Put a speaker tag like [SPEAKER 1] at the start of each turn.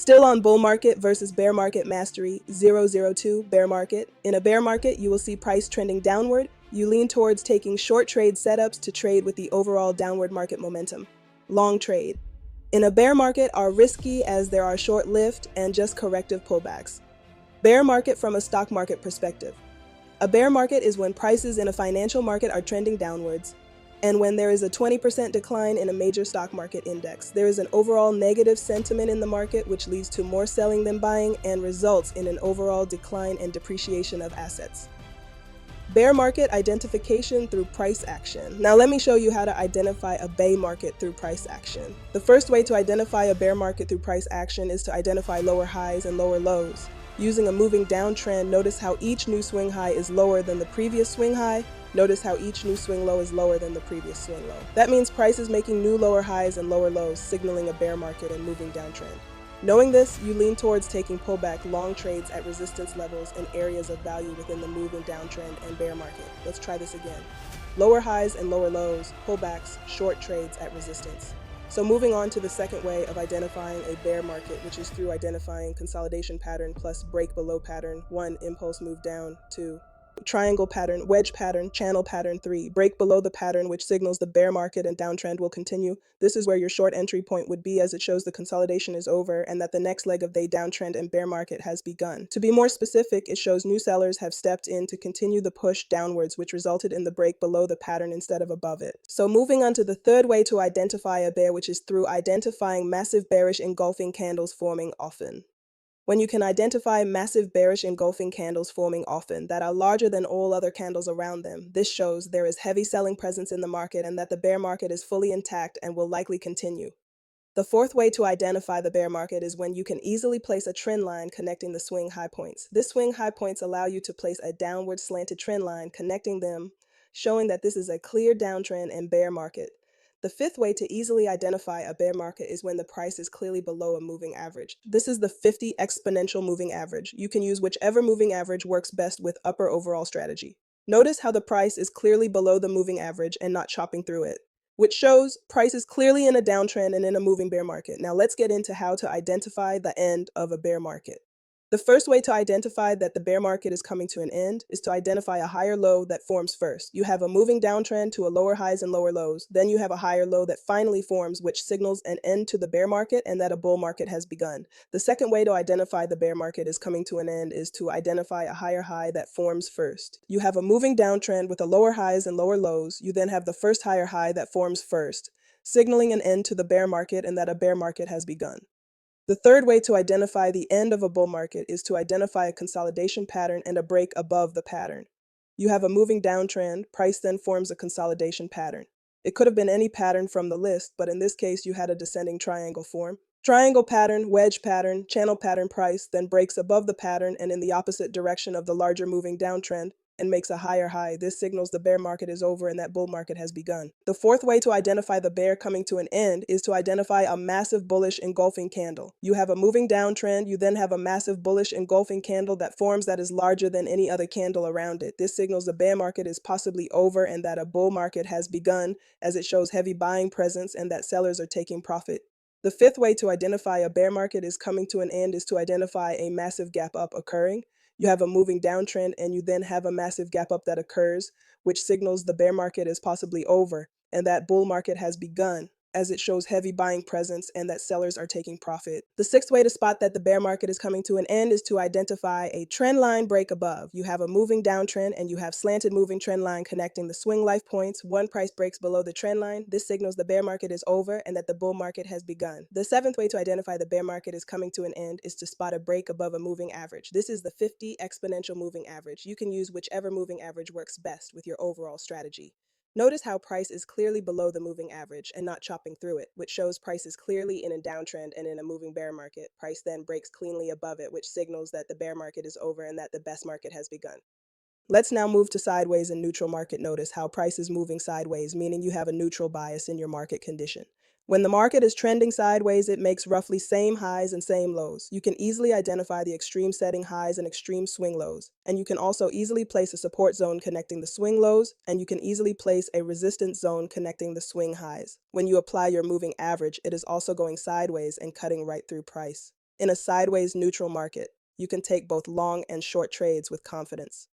[SPEAKER 1] Still on bull market versus bear market mastery 002 bear market. In a bear market, you will see price trending downward. You lean towards taking short trade setups to trade with the overall downward market momentum. Long trade. In a bear market are risky as there are short-lived and just corrective pullbacks. Bear market from a stock market perspective. A bear market is when prices in a financial market are trending downwards, and when there is a 20% decline in a major stock market index. There is an overall negative sentiment in the market, which leads to more selling than buying and results in an overall decline and depreciation of assets. Bear market identification through price action. Now let me show you how to identify a bear market through price action. The first way to identify a bear market through price action is to identify lower highs and lower lows. Using a moving downtrend, notice how each new swing high is lower than the previous swing high. Notice how each new swing low is lower than the previous swing low. That means price is making new lower highs and lower lows, signaling a bear market and moving downtrend. Knowing this, you lean towards taking pullback long trades at resistance levels and areas of value within the moving downtrend and bear market. Let's try this again. Lower highs and lower lows, pullbacks, short trades at resistance. So moving on to the second way of identifying a bear market, which is through identifying consolidation pattern plus break below pattern. 1. Impulse move down. 2. Triangle pattern, wedge pattern, channel pattern. 3. Break below the pattern, which signals the bear market and downtrend will continue. This is where your short entry point would be, as it shows the consolidation is over and that the next leg of the downtrend and bear market has begun. To be more specific, it shows new sellers have stepped in to continue the push downwards, which resulted in the break below the pattern instead of above it. So moving on to the third way to identify a bear, which is through identifying massive bearish engulfing candles forming often. When you can identify massive bearish engulfing candles forming often that are larger than all other candles around them, this shows there is heavy selling presence in the market and that the bear market is fully intact and will likely continue. The fourth way to identify the bear market is when you can easily place a trend line connecting the swing high points. This swing high points allow you to place a downward slanted trend line connecting them, showing that this is a clear downtrend and bear market. The fifth way to easily identify a bear market is when the price is clearly below a moving average. This is the 50 exponential moving average. You can use whichever moving average works best with upper overall strategy. Notice how the price is clearly below the moving average and not chopping through it, which shows price is clearly in a downtrend and in a moving bear market. Now let's get into how to identify the end of a bear market. The first way to identify that the bear market is coming to an end is to identify a higher low that forms first. You have a moving downtrend to a lower highs and lower lows. Then you have a higher low that finally forms, which signals an end to the bear market and that a bull market has begun. The second way to identify the bear market is coming to an end is to identify a higher high that forms first. You have a moving downtrend with a lower highs and lower lows. You then have the first higher high that forms first, signaling an end to the bear market and that a bear market has begun. The third way to identify the end of a bull market is to identify a consolidation pattern and a break above the pattern. You have a moving downtrend, price then forms a consolidation pattern. It could have been any pattern from the list, but in this case you had a descending triangle form. Triangle pattern, wedge pattern, channel pattern, price then breaks above the pattern and in the opposite direction of the larger moving downtrend and makes a higher high. This signals the bear market is over and that bull market has begun. The fourth way to identify the bear coming to an end is to identify a massive bullish engulfing candle. You have a moving downtrend, you then have a massive bullish engulfing candle that forms that is larger than any other candle around it. This signals the bear market is possibly over and that a bull market has begun, as it shows heavy buying presence and that sellers are taking profit. The fifth way to identify a bear market is coming to an end is to identify a massive gap up occurring. You have a moving downtrend and you then have a massive gap up that occurs, which signals the bear market is possibly over and that bull market has begun, as it shows heavy buying presence and that sellers are taking profit. The sixth way to spot that the bear market is coming to an end is to identify a trend line break above. You have a moving downtrend and you have slanted moving trend line connecting the swing life points. One price breaks below the trend line. This signals the bear market is over and that the bull market has begun. The seventh way to identify the bear market is coming to an end is to spot a break above a moving average. This is the 50 exponential moving average. You can use whichever moving average works best with your overall strategy. Notice how price is clearly below the moving average and not chopping through it, which shows price is clearly in a downtrend and in a moving bear market. Price then breaks cleanly above it, which signals that the bear market is over and that the best market has begun. Let's now move to sideways and neutral market. Notice how price is moving sideways, meaning you have a neutral bias in your market condition. When the market is trending sideways, it makes roughly same highs and same lows. You can easily identify the extreme setting highs and extreme swing lows. And you can also easily place a support zone connecting the swing lows, and you can easily place a resistance zone connecting the swing highs. When you apply your moving average, it is also going sideways and cutting right through price. In a sideways neutral market, you can take both long and short trades with confidence.